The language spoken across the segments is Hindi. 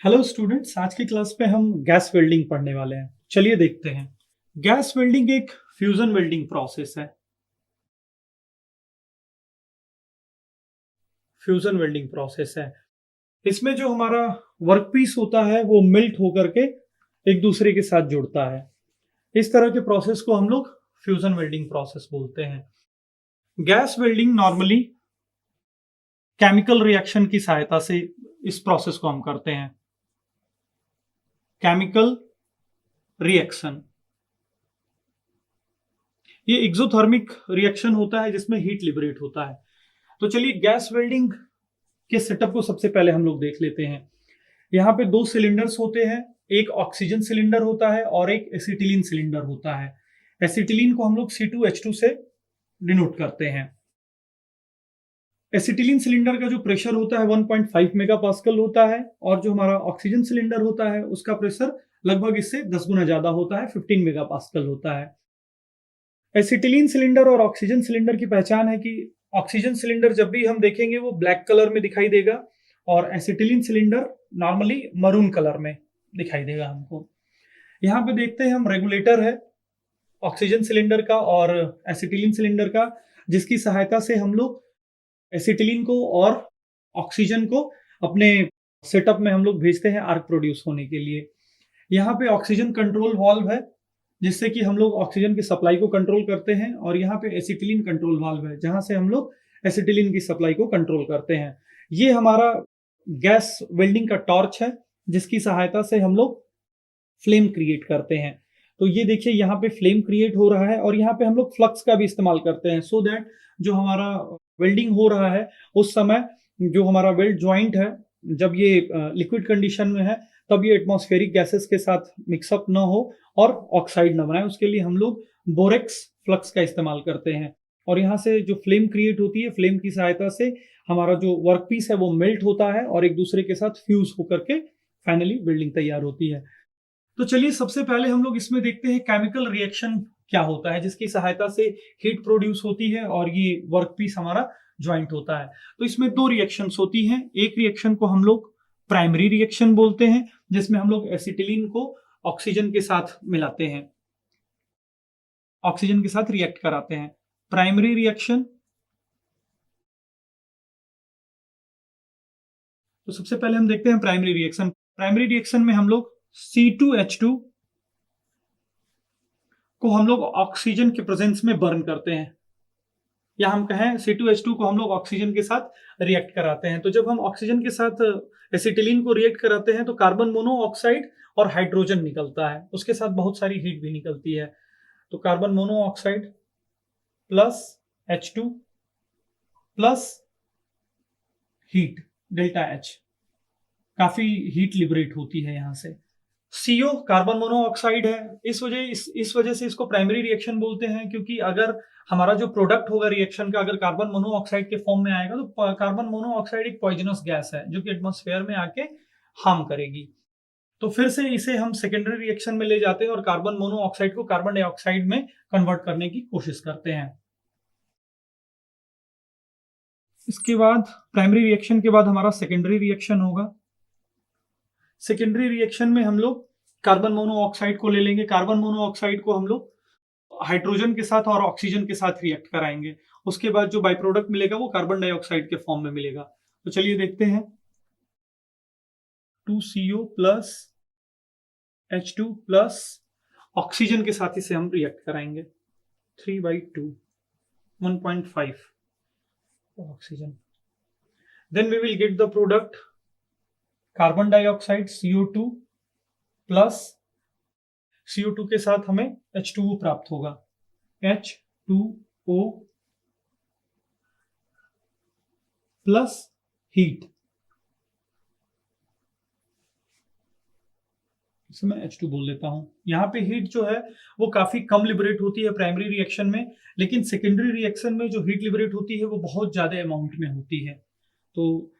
हेलो स्टूडेंट्स, आज की क्लास में हम गैस वेल्डिंग पढ़ने वाले हैं। चलिए देखते हैं। गैस वेल्डिंग एक फ्यूजन वेल्डिंग प्रोसेस है। फ्यूजन वेल्डिंग प्रोसेस है। इसमें जो हमारा वर्कपीस होता है वो मेल्ट होकर के एक दूसरे के साथ जुड़ता है। इस तरह के प्रोसेस को हम लोग फ्यूजन वेल्डिंग प्रोसेस बोलते हैं। Gas welding normally chemical reaction की सहायता से इस प्रोसेस को हम करते हैं। केमिकल रिएक्शन, ये एक्सोथर्मिक रिएक्शन होता है जिसमें हीट लिबरेट होता है। तो चलिए गैस वेल्डिंग के सेटअप को सबसे पहले हम लोग देख लेते हैं। यहाँ पे दो सिलेंडर्स होते हैं, एक ऑक्सीजन सिलेंडर होता है और एक एसिटिलीन सिलेंडर होता है। एसिटिलीन को हम लोग C2H2 से डिनोट करते हैं। एसिटिलीन सिलेंडर का जो प्रेशर होता है 1.5 मेगापास्कल होता है और जो हमारा ऑक्सीजन सिलेंडर होता है उसका प्रेशर लगभग इससे 10 गुना ज्यादा होता है, 15 मेगापास्कल होता है। एसिटिलीन सिलेंडर और ऑक्सीजन सिलेंडर की पहचान है कि ऑक्सीजन सिलेंडर जब भी हम देखेंगे वो ब्लैक कलर में दिखाई देगा और acetylene cylinder normally maroon colour में दिखाई देगा हमको। यहाँ पे देखते हैं हम रेगुलेटर है ऑक्सीजन सिलेंडर का और एसिटिलीन सिलेंडर का, जिसकी सहायता से हम लोग एसिटिलीन को और ऑक्सीजन को अपने सेटअप में हम लोग भेजते हैं आर्क प्रोड्यूस होने के लिए। यहाँ पे ऑक्सीजन कंट्रोल वाल्व है जिससे कि हम लोग ऑक्सीजन की सप्लाई को कंट्रोल करते हैं और यहाँ पे एसिटिलीन कंट्रोल वाल्व है जहां से हम लोग एसिटिलीन की सप्लाई को कंट्रोल करते हैं। ये हमारा गैस वेल्डिंग का टॉर्च है जिसकी सहायता से हम लोग फ्लेम क्रिएट करते हैं। तो ये देखिए यहाँ पे फ्लेम क्रिएट हो रहा है और यहाँ पे हम लोग फ्लक्स का भी इस्तेमाल करते हैं सो दैट जो हमारा वेल्डिंग हो रहा है उस समय जो हमारा वेल्ड ज्वाइंट है जब ये लिक्विड कंडीशन में है तब ये एटमॉस्फेरिक गैसेस के साथ मिक्सअप ना हो और ऑक्साइड ना बनाए, उसके लिए हम लोग बोरेक्स फ्लक्स का इस्तेमाल करते हैं। और यहाँ से जो फ्लेम क्रिएट होती है, फ्लेम की सहायता से हमारा जो वर्क पीस है वो मेल्ट होता है और एक दूसरे के साथ फ्यूज होकर के फाइनली बिल्डिंग तैयार होती है। तो चलिए सबसे पहले हम लोग इसमें देखते हैं केमिकल रिएक्शन क्या होता है जिसकी सहायता से हीट प्रोड्यूस होती है और ये वर्क पीस हमारा ज्वाइंट होता है। तो इसमें दो रिएक्शंस होती हैं। एक रिएक्शन को हम लोग प्राइमरी रिएक्शन बोलते हैं जिसमें हम लोग एसिटिलीन को ऑक्सीजन के साथ मिलाते हैं, ऑक्सीजन के साथ रिएक्ट कराते हैं। प्राइमरी रिएक्शन, तो सबसे पहले हम देखते हैं प्राइमरी रिएक्शन। प्राइमरी रिएक्शन में हम लोग C2H2 को हम लोग ऑक्सीजन के प्रेजेंस में बर्न करते हैं, या हम कहें C2H2 को हम लोग ऑक्सीजन के साथ रिएक्ट कराते हैं। तो जब हम ऑक्सीजन के साथ एसिटिलीन को रिएक्ट कराते हैं तो कार्बन मोनोऑक्साइड और हाइड्रोजन निकलता है, उसके साथ बहुत सारी हीट भी निकलती है। तो carbon monoxide plus H2 plus heat delta H, काफी हीट लिबरेट होती है यहाँ से। CO कार्बन मोनोऑक्साइड है, इस वजह से इसको प्राइमरी रिएक्शन बोलते हैं क्योंकि अगर हमारा जो प्रोडक्ट होगा रिएक्शन का अगर कार्बन मोनोऑक्साइड के फॉर्म में आएगा तो कार्बन मोनोऑक्साइड एक पॉइजनस गैस है जो कि एटमॉस्फेयर में आके हार्म करेगी। तो फिर से इसे हम सेकेंडरी रिएक्शन में ले जाते हैं और कार्बन मोनोऑक्साइड को कार्बन डाइऑक्साइड में कन्वर्ट करने की कोशिश करते हैं। इसके बाद प्राइमरी रिएक्शन के बाद हमारा सेकेंडरी रिएक्शन होगा। सेकेंडरी रिएक्शन में हम लोग कार्बन मोनोऑक्साइड को ले लेंगे, कार्बन मोनोऑक्साइड को हम लोग हाइड्रोजन के साथ और ऑक्सीजन के साथ रिएक्ट कराएंगे। उसके बाद जो बाई प्रोडक्ट मिलेगा वो कार्बन डाइऑक्साइड के फॉर्म में मिलेगा। तो चलिए देखते हैं। 2CO plus H2 plus oxygen के साथ इसे हम रिएक्ट कराएंगे। 3/2 1.5 oxygen. Then we will get the product carbon dioxide CO2 plus CO2 के साथ हमें H2O प्राप्त होगा, H2O प्लस हीट, इसे मैं H2 बोल देता हूं। यहाँ पे हीट जो है वो काफी कम लिबरेट होती है प्राइमरी रिएक्शन में, लेकिन सेकेंडरी रिएक्शन में जो हीट लिबरेट होती है वो बहुत ज्यादा अमाउंट में होती है। तो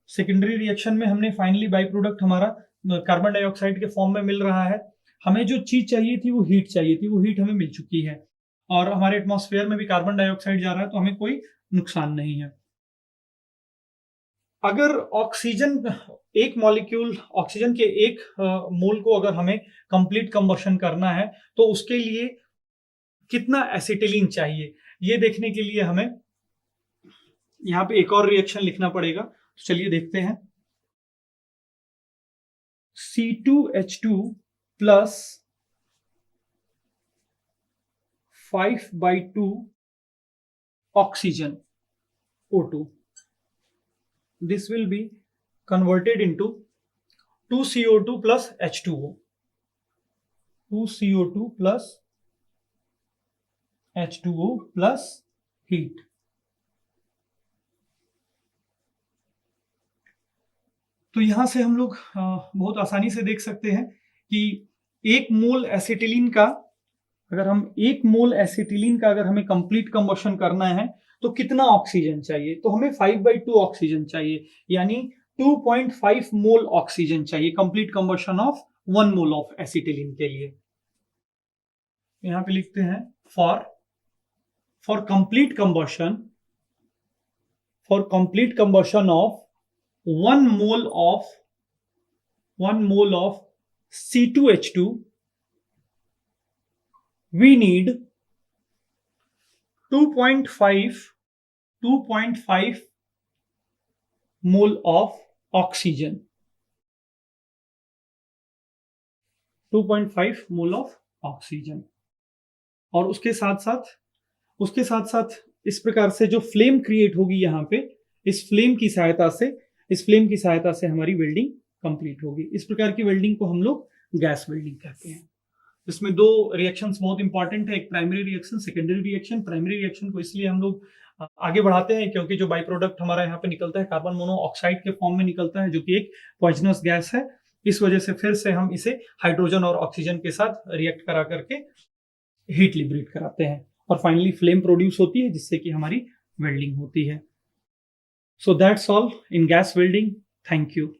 सेकेंडरी रिएक्शन में हमने फाइनली बाई प्रोडक्ट हमारा कार्बन डाइऑक्साइड के फॉर्म में मिल रहा है। हमें जो चीज चाहिए थी वो हीट चाहिए थी, वो हीट हमें मिल चुकी है और हमारे एटमॉस्फेयर में भी कार्बन डाइऑक्साइड जा रहा है तो हमें कोई नुकसान नहीं है। अगर ऑक्सीजन एक मॉलिक्यूल ऑक्सीजन के एक मोल को अगर हमें कंप्लीट कंबशन करना है तो उसके लिए कितना एसिटिलीन चाहिए, ये देखने के लिए हमें यहाँ पे एक और रिएक्शन लिखना पड़ेगा। तो चलिए देखते हैं। C2H2 plus 5/2 oxygen O2. This will be converted into 2CO2 plus H2O. 2CO2 plus H2O plus heat. तो यहां से हम लोग बहुत आसानी से देख सकते हैं कि एक मोल एसिटिलीन का अगर हमें कंप्लीट कंबशन करना है तो कितना ऑक्सीजन चाहिए, तो हमें 5/2 ऑक्सीजन चाहिए, यानी 2.5 मोल ऑक्सीजन चाहिए complete combustion of 1 mole of acetylene के लिए। यहां पे लिखते हैं for complete combustion of 1 mole of C2H2 we need 2.5 mole of oxygen. 2.5 mole of oxygen. और उसके साथ साथ इस प्रकार से जो फ्लेम क्रिएट होगी यहाँ पे, इस फ्लेम की सहायता से हमारी वेल्डिंग कंप्लीट होगी। इस प्रकार की वेल्डिंग को हम लोग गैस वेल्डिंग कहते हैं। इसमें दो रिएक्शंस बहुत इंपॉर्टेंट है, एक primary reaction, secondary reaction. Primary reaction को इसलिए हम लोग आगे बढ़ाते हैं क्योंकि जो बाई प्रोडक्ट हमारा यहाँ पे निकलता है कार्बन मोनोऑक्साइड के फॉर्म में निकलता है, जो कि एक पॉइजनस गैस है। इस वजह से फिर से हम इसे हाइड्रोजन और ऑक्सीजन के साथ रिएक्ट करा करके हीट लिबरेट कराते हैं और फाइनली फ्लेम प्रोड्यूस होती है जिससे कि हमारी वेल्डिंग होती है। So that's all in gas welding. Thank you.